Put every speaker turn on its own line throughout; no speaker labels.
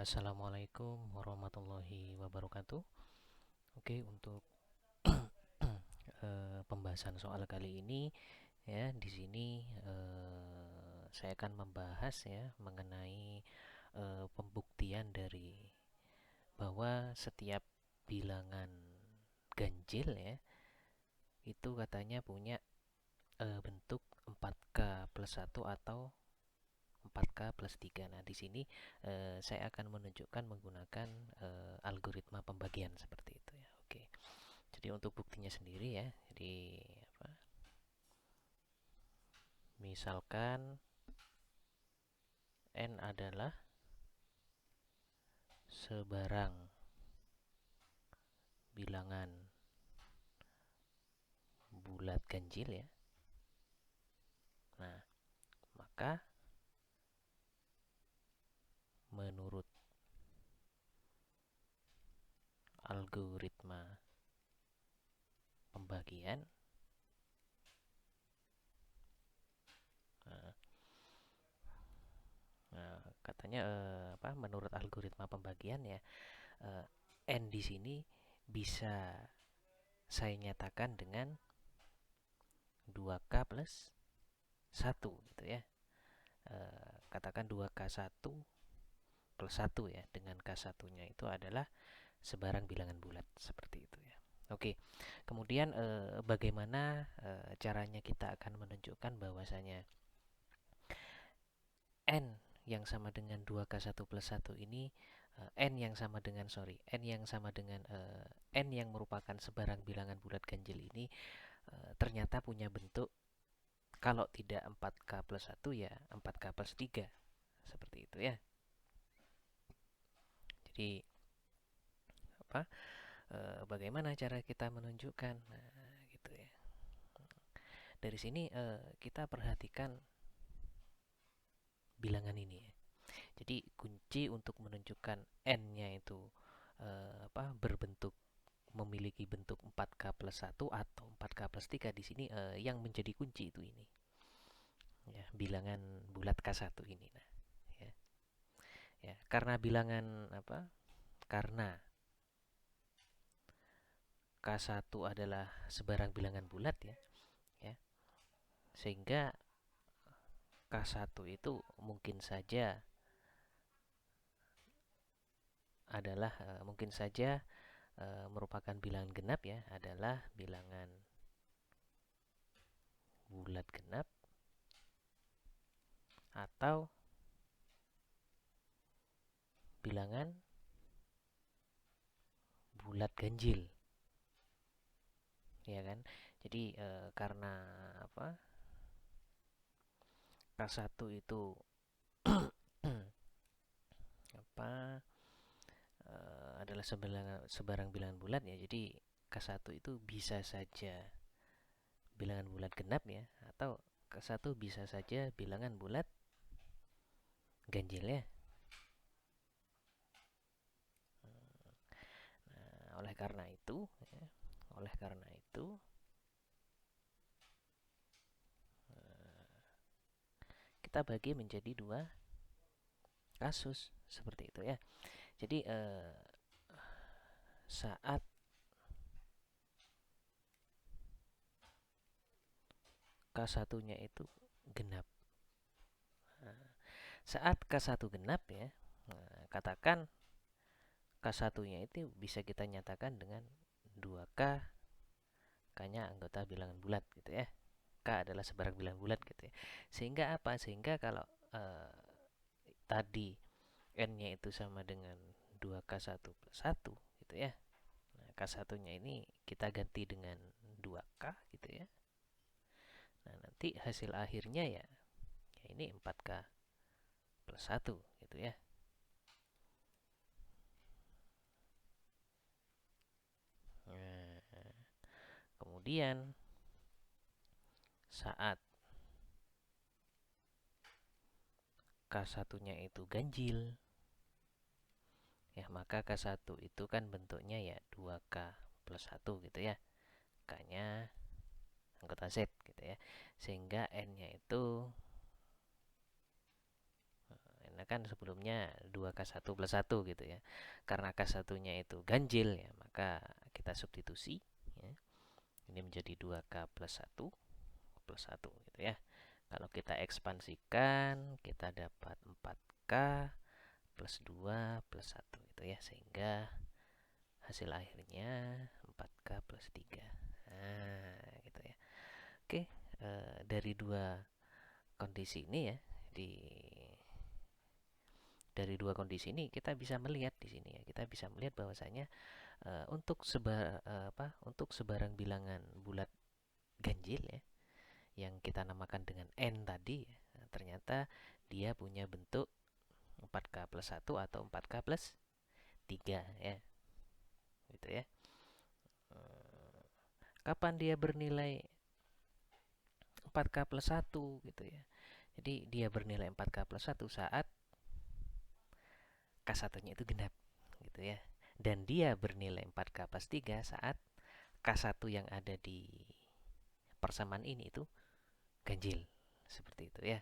Assalamualaikum warahmatullahi wabarakatuh. Oke, untuk pembahasan soal kali ini ya, di sini saya akan membahas ya mengenai pembuktian dari bahwa setiap bilangan ganjil ya itu katanya punya bentuk 4K plus 1 atau 4K plus 3. Nah, di sini saya akan menunjukkan menggunakan algoritma pembagian seperti itu ya. Oke. Jadi untuk buktinya sendiri ya. Jadi apa? Misalkan n adalah sebarang bilangan bulat ganjil ya. Nah, maka menurut algoritma pembagian nah, katanya menurut algoritma pembagian ya n di sini bisa saya nyatakan dengan 2K plus 1 gitu ya. Katakan 2K1 plus 1 ya, dengan K1-nya itu adalah sebarang bilangan bulat seperti itu ya. Oke. Kemudian bagaimana caranya kita akan menunjukkan bahwasanya n yang sama dengan 2K1 plus 1 ini n yang sama dengan n yang merupakan sebarang bilangan bulat ganjil ini ternyata punya bentuk kalau tidak 4K plus 1 ya 4K plus 3 seperti itu ya. Jadi bagaimana cara kita menunjukkan? Nah, gitu ya. Dari sini kita perhatikan bilangan ini ya. Jadi kunci untuk menunjukkan n-nya itu berbentuk memiliki bentuk 4K plus 1 atau 4K plus 3 di sini yang menjadi kunci itu ini. Ya, bilangan bulat K1 ini. Nah, ya. Ya, karena bilangan Karena K1 adalah sebarang bilangan bulat ya. Ya. Sehingga K1 itu mungkin saja merupakan bilangan genap ya, adalah bilangan bulat genap atau bilangan bulat ganjil. Ya kan? Jadi karena K1 itu adalah sebarang bilangan bulat ya. Jadi K1 itu bisa saja bilangan bulat genap ya, atau K1 bisa saja bilangan bulat ganjil ya. Nah, oleh karena itu kita bagi menjadi dua kasus seperti itu ya. Jadi saat K1-nya itu genap. Nah, saat K1 genap ya, katakan K1-nya itu bisa kita nyatakan dengan 2K, K-nya anggota bilangan bulat gitu ya. K adalah sebarang bilangan bulat gitu ya. Sehingga apa? Sehingga kalau tadi N-nya itu sama dengan 2K1 plus 1 gitu ya. Nah, K1-nya ini kita ganti dengan 2K gitu ya. Nah, nanti hasil akhirnya ya ini 4K plus 1 gitu ya. Nah, kemudian saat K1-nya itu ganjil ya, maka K1 itu kan bentuknya ya 2K plus 1 gitu ya. K-nya anggota Z gitu ya. Sehingga N-nya itu karena kan sebelumnya 2K1 plus 1 gitu ya. Karena K1-nya itu ganjil ya, maka kita substitusi ya. Ini menjadi 2K plus 1 gitu ya. Kalau kita ekspansikan, kita dapat 4K plus 2 plus 1 gitu ya. Sehingga hasil akhirnya 4K plus 3. Nah, gitu ya. Oke, dari dua kondisi ini ya, dari dua kondisi ini kita bisa melihat di sini ya. Kita bisa melihat bahwasanya untuk sebarang bilangan bulat ganjil ya, yang kita namakan dengan n tadi ya, nah, ternyata dia punya bentuk 4K plus 1 atau 4K plus 3 ya. Gitu ya. Kapan dia bernilai 4K plus 1 gitu ya. Jadi dia bernilai 4K plus 1 saat K1-nya itu genap gitu ya. Dan dia bernilai 4K plus 3 saat K1 yang ada di persamaan ini itu ganjil. Seperti itu ya.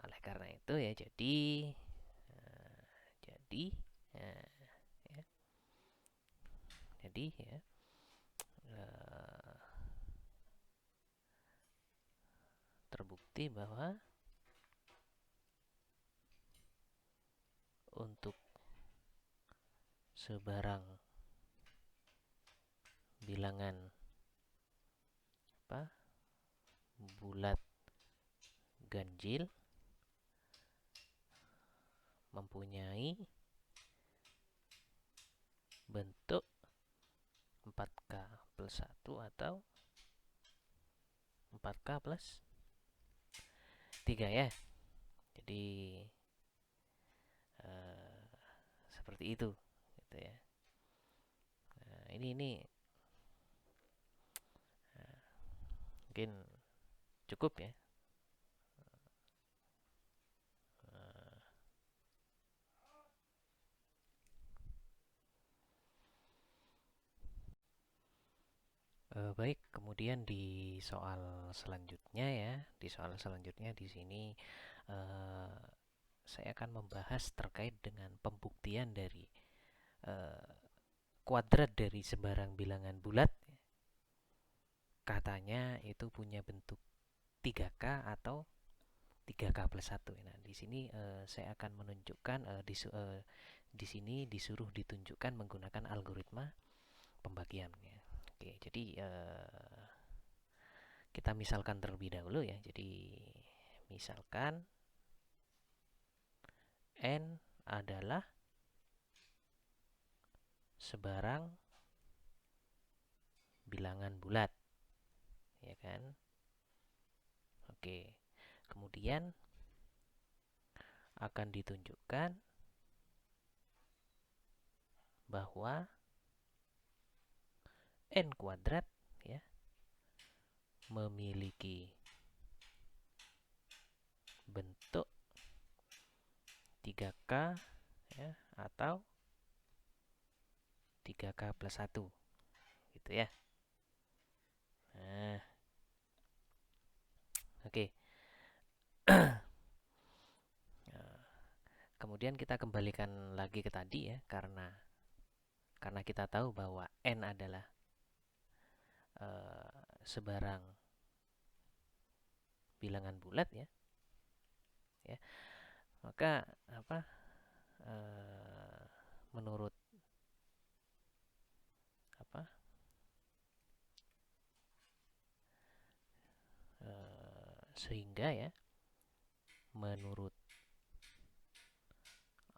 Oleh karena itu ya jadi uh, ya, jadi ya terbukti bahwa untuk sebarang bilangan bulat ganjil mempunyai bentuk 4K plus 1 atau 4K plus 3 ya. Jadi seperti itu gitu ya. Nah, ini mungkin cukup ya. Baik, kemudian di soal selanjutnya ya, di sini saya akan membahas terkait dengan pembuktian dari kuadrat dari sebarang bilangan bulat. Katanya itu punya bentuk 3K atau 3K plus 1. Nah, di sini saya akan menunjukkan di sini disuruh ditunjukkan menggunakan algoritma pembagiannya. Oke, jadi kita misalkan terlebih dahulu ya. Jadi misalkan N adalah sebarang bilangan bulat. Ya kan? Oke. Kemudian akan ditunjukkan bahwa N kuadrat ya memiliki bentuk 3K ya, atau 3K plus 1 gitu ya. Nah, oke. Kemudian kita kembalikan lagi ke tadi ya, karena kita tahu bahwa N adalah sebarang bilangan bulat ya. Ya. Maka menurut sehingga ya menurut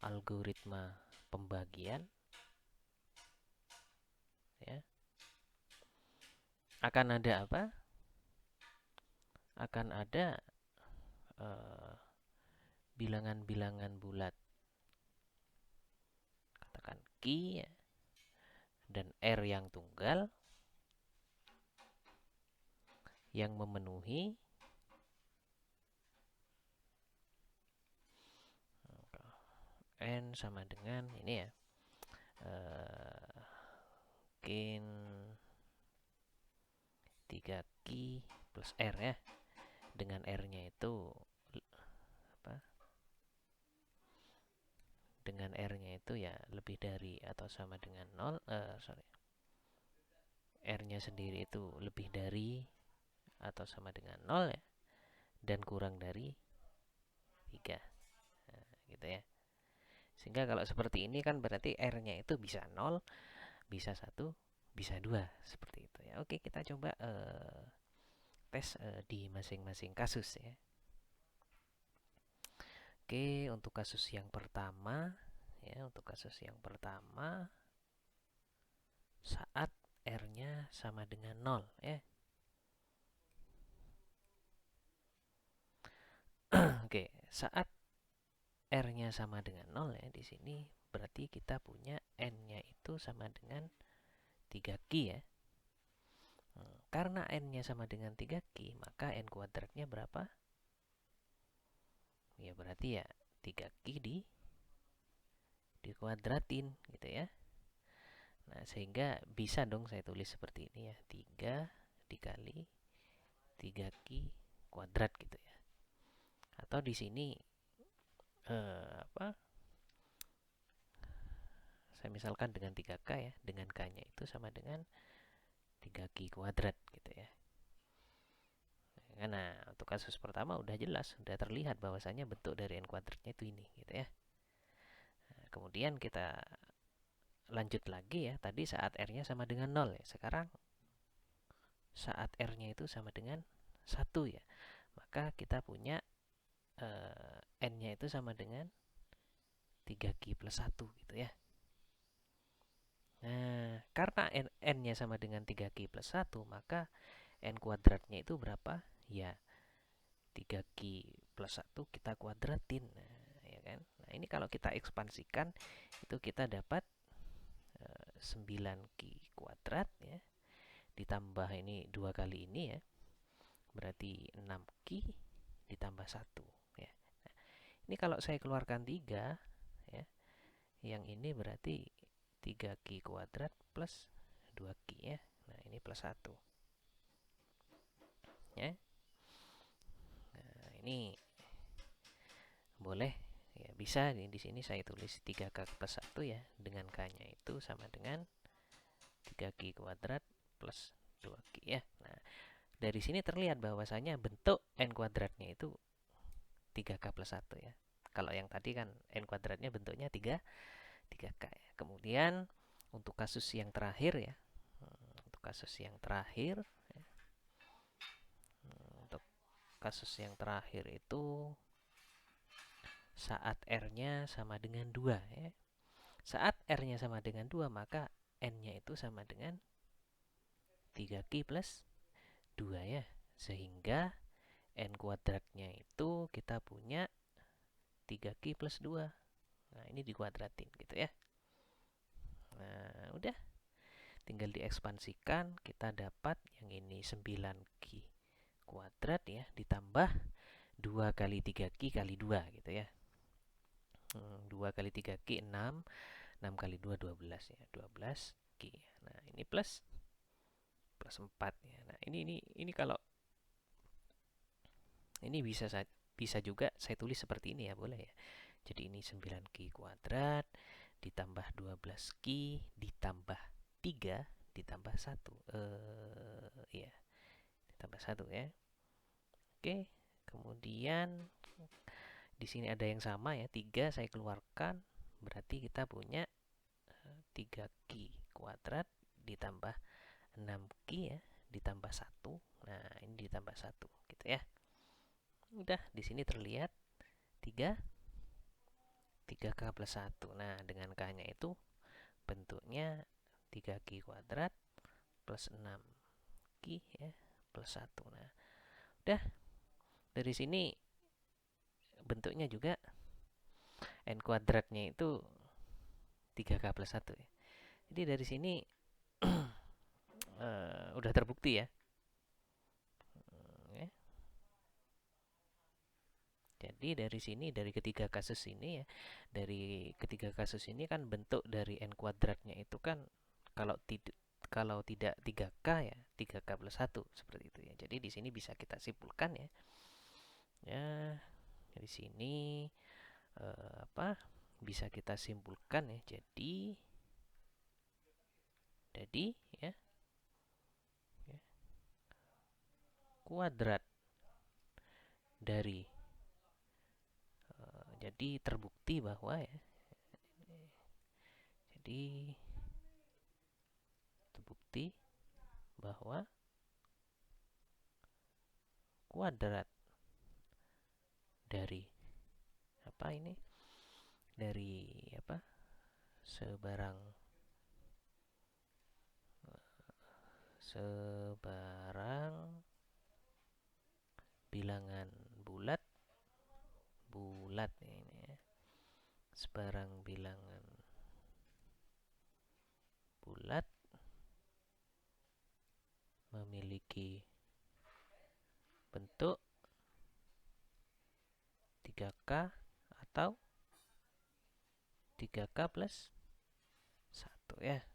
algoritma pembagian ya akan ada akan ada bilangan-bilangan bulat, katakan Q ya, dan R yang tunggal yang memenuhi N sama dengan ini ya, mungkin 3Q plus R ya, dengan R-nya itu dengan R-nya itu ya lebih dari atau sama dengan 0, R-nya sendiri itu lebih dari atau sama dengan 0 ya, dan kurang dari 3. Nah, gitu ya. Sehingga kalau seperti ini kan berarti R-nya itu bisa 0, bisa 1, bisa 2, seperti itu ya. Oke, kita coba tes di masing-masing kasus ya. Oke, untuk kasus yang pertama ya, untuk kasus yang pertama saat R-nya sama dengan 0 ya. Oke, saat R-nya sama dengan 0 ya, di sini berarti kita punya N-nya itu sama dengan 3Q ya. Karena N-nya sama dengan 3Q, maka N kuadratnya berapa? Ya berarti ya 3Q dikuadratin gitu ya. Nah, sehingga bisa dong saya tulis seperti ini ya. 3 dikali 3Q kuadrat gitu ya. Atau di sini saya misalkan dengan 3K ya, dengan K-nya itu sama dengan 3Q kuadrat gitu ya. Nah, untuk kasus pertama udah jelas, udah terlihat bahwasanya bentuk dari N kuadratnya itu ini gitu ya. Nah, kemudian kita lanjut lagi ya, tadi saat R-nya sama dengan 0 ya. Sekarang saat R-nya itu sama dengan 1 ya. Maka kita punya N-nya itu sama dengan 3Q plus 1 gitu ya. Nah, karena N-nya sama dengan 3Q plus 1, maka N kuadratnya itu berapa? Ya, 3Q plus 1 kita kuadratin. Nah, ya kan? Nah, ini kalau kita ekspansikan, itu kita dapat 9Q kuadrat ya. Ditambah ini 2 kali ini ya. Berarti 6Q ditambah 1 ya. Nah, ini kalau saya keluarkan 3 ya. Yang ini berarti 3Q kuadrat plus 2Q ya. Nah, ini plus 1. Ya. Nah, ini boleh ya, bisa di sini saya tulis 3K plus 1 ya, dengan K-nya itu sama dengan 3Q kuadrat plus 2Q ya. Nah, dari sini terlihat bahwasanya bentuk N kuadratnya itu 3K plus 1 ya. Kalau yang tadi kan N kuadratnya bentuknya 3K ya. Kemudian untuk kasus yang terakhir ya. Untuk kasus yang terakhir ya. Untuk kasus yang terakhir itu saat R-nya sama dengan 2 ya. Saat R-nya sama dengan 2, maka N-nya itu sama dengan 3Q plus 2 ya. Sehingga N kuadratnya itu kita punya 3Q plus 2. Nah, ini dikuadratin gitu ya. Nah, udah. Tinggal diekspansikan, kita dapat yang ini 9Q kuadrat ya, ditambah 2 kali 3Q kali 2 gitu ya. 2 kali 3Q 6, 6 kali 2 12 ya, 12Q. Nah, ini plus 4 ya. Nah, ini kalau ini bisa juga saya tulis seperti ini ya, boleh ya. Jadi ini 9Q kuadrat ditambah 12Q ditambah 3 ditambah 1. Ya. Ditambah 1 ya. Oke. Kemudian di sini ada yang sama ya, 3 saya keluarkan, berarti kita punya 3Q kuadrat ditambah 6Q ya, ditambah 1. Nah, ini ditambah 1 gitu ya. Udah, di sini terlihat 3K plus 1. Nah, dengan K-nya itu bentuknya 3Q kuadrat plus 6Q ya, plus 1. Nah, udah. Dari sini bentuknya juga N kuadratnya itu 3K plus 1 ya. Jadi dari sini udah terbukti ya. Jadi dari sini, dari ketiga kasus ini ya, dari ketiga kasus ini kan bentuk dari N kuadratnya itu kan kalau tidak 3K ya, 3K plus 1 seperti itu ya. Jadi di sini bisa kita simpulkan ya. Ya, di sini bisa kita simpulkan ya, jadi ya, kuadrat dari jadi terbukti bahwa ya, jadi terbukti bahwa kuadrat dari apa ini, dari apa, sebarang bilangan bulat ini ya, sebarang bilangan bulat memiliki bentuk 3K atau 3K plus 1 ya.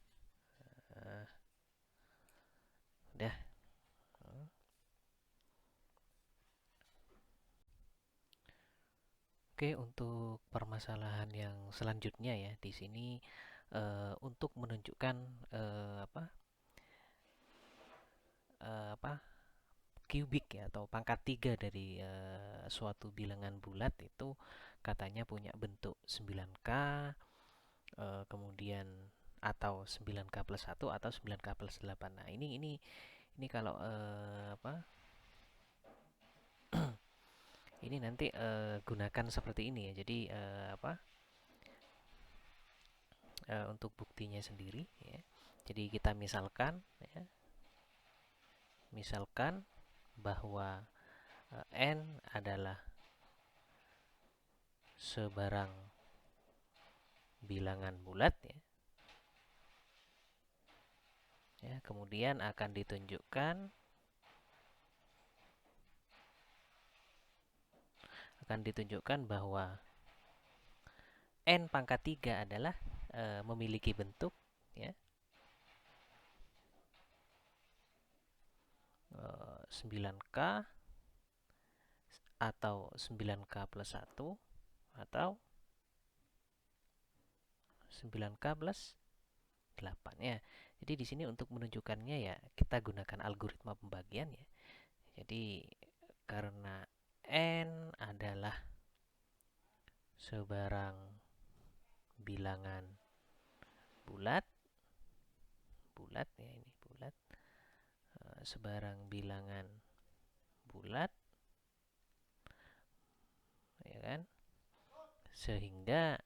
Udah. Oke, untuk permasalahan yang selanjutnya ya, di sini untuk menunjukkan kubik ya, atau pangkat 3 dari suatu bilangan bulat itu katanya punya bentuk 9K, kemudian atau 9K plus 1 atau 9K plus 8. Nah, ini kalau ini nanti gunakan seperti ini ya. Jadi untuk buktinya sendiri ya. Jadi kita misalkan ya, bahwa n adalah sebarang bilangan bulat ya. Kemudian akan ditunjukkan bahwa n pangkat 3 adalah memiliki bentuk ya, 9K atau 9K plus 1 atau 9K plus 8 ya. Jadi di sini untuk menunjukkannya ya kita gunakan algoritma pembagian ya. Jadi karena n adalah sebarang bilangan bulat ya, ini bulat, sebarang bilangan bulat ya kan, sehingga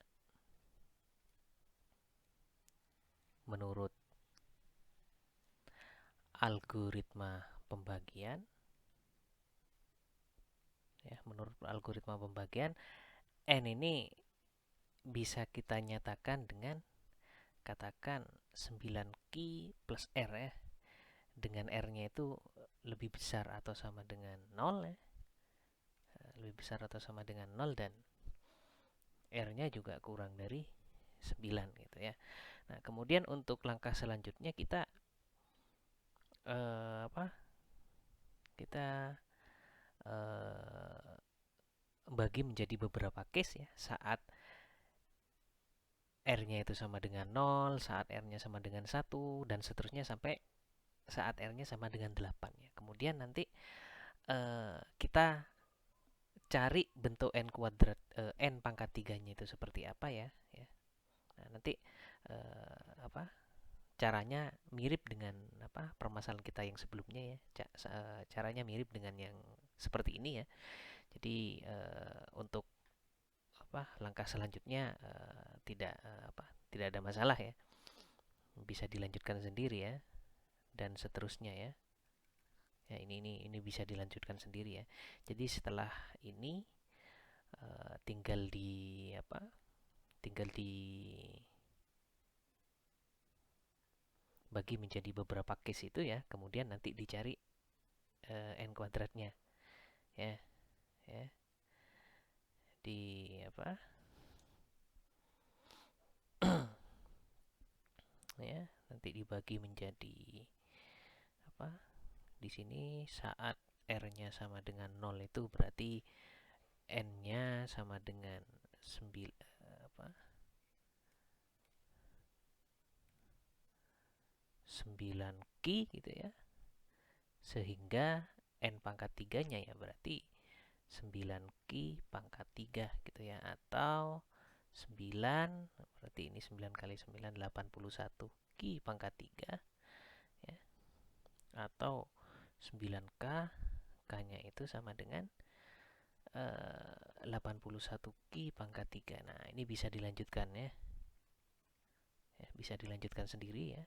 menurut algoritma pembagian ya, n ini bisa kita nyatakan dengan katakan 9Q plus R ya, dengan R-nya itu lebih besar atau sama dengan 0 ya, lebih besar atau sama dengan 0, dan R-nya juga kurang dari 9 gitu ya. Nah, kemudian untuk langkah selanjutnya kita bagi menjadi beberapa case ya, saat R-nya itu sama dengan 0, saat R-nya sama dengan 1, dan seterusnya sampai saat R-nya sama dengan 8 ya. Kemudian nanti kita cari bentuk n kuadrat, n pangkat 3-nya itu seperti apa ya. Nah, nanti caranya mirip dengan permasalahan kita yang sebelumnya ya. Caranya mirip dengan yang seperti ini ya. Jadi untuk langkah selanjutnya tidak ada masalah ya, bisa dilanjutkan sendiri ya, dan seterusnya ya. Ini bisa dilanjutkan sendiri ya. Jadi setelah ini tinggal bagi menjadi beberapa case itu ya, kemudian nanti dicari n kuadratnya ya, di ya, nanti dibagi menjadi di sini saat R-nya sama dengan 0 itu berarti N-nya sama dengan 9 9 Ki gitu ya. Sehingga N pangkat 3-nya ya berarti 9 Ki pangkat 3 gitu ya. Atau 9, berarti ini 9 kali 9, 81 Ki pangkat 3 ya. Atau 9K, K-nya itu sama dengan 81 Ki pangkat 3. Nah, ini bisa dilanjutkan ya. Bisa dilanjutkan sendiri ya.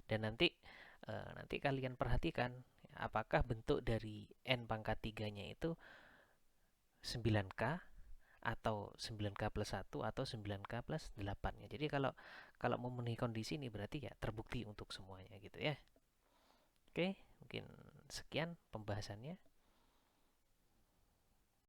Dan nanti kalian perhatikan apakah bentuk dari N pangkat 3-nya itu 9K atau 9K plus 1 atau 9K plus 8 ya. Jadi kalau memenuhi kondisi ini berarti ya terbukti untuk semuanya gitu ya. Oke, mungkin sekian pembahasannya.